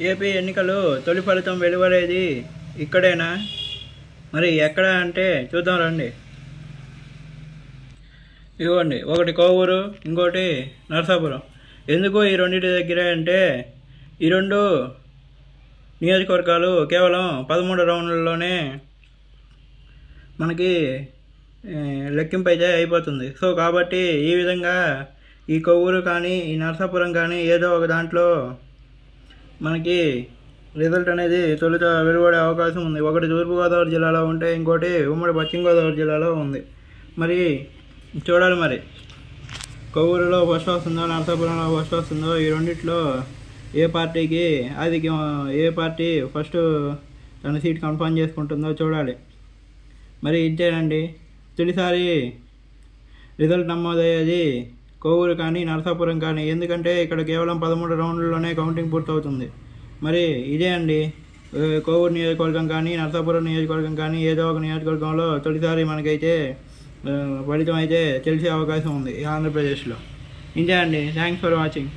AP ఎన్నికలు తొలి ఫలితం వెలువడేది ఇక్కడేనా? మరి ఎక్కడ అంటే చూద్దాం రండి. ఇవ్వండి, ఒకటి కోవూరు, ఇంకోటి నరసాపురం. ఎందుకు ఈ రెండింటి దగ్గరే అంటే ఈ రెండు నియోజకవర్గాలు కేవలం 13 రౌండ్లలోనే మనకి లెక్కింపు అయితే అయిపోతుంది. సో కాబట్టి ఈ విధంగా ఈ కొవ్వూరు కానీ ఈ నరసాపురం కానీ ఏదో ఒక దాంట్లో మనకి రిజల్ట్ అనేది తొలుత వెలువడే అవకాశం ఉంది. ఒకటి తూర్పుగోదావరి జిల్లాలో ఉంటే ఇంకోటి ఉమ్మడి పశ్చిమ గోదావరి జిల్లాలో ఉంది. మరి చూడాలి, మరి కొవ్వూరులో ఫస్ట్ వస్తుందో నరసాపురంలో ఫస్ట్ వస్తుందో, ఈ రెండిట్లో ఏ పార్టీకి ఆధిక్యం, ఏ పార్టీ ఫస్ట్ తన సీట్ కన్ఫర్మ్ చేసుకుంటుందో చూడాలి. మరి ఇంతేనండి, తొలిసారి రిజల్ట్ నమోదయ్యేది కొవ్వూరు కానీ నరసాపురం కానీ, ఎందుకంటే ఇక్కడ కేవలం 13 రౌండ్లలోనే కౌంటింగ్ పూర్తవుతుంది. మరి ఇదే అండి, కొవ్వూరు నియోజకవర్గం కానీ నరసాపురం నియోజకవర్గం కానీ ఏదో ఒక నియోజకవర్గంలో తొలిసారి మనకైతే ఫలితం అయితే తెలిసే అవకాశం ఉంది ఆంధ్రప్రదేశ్లో. ఇంతే అండి, థ్యాంక్స్ ఫర్ వాచింగ్.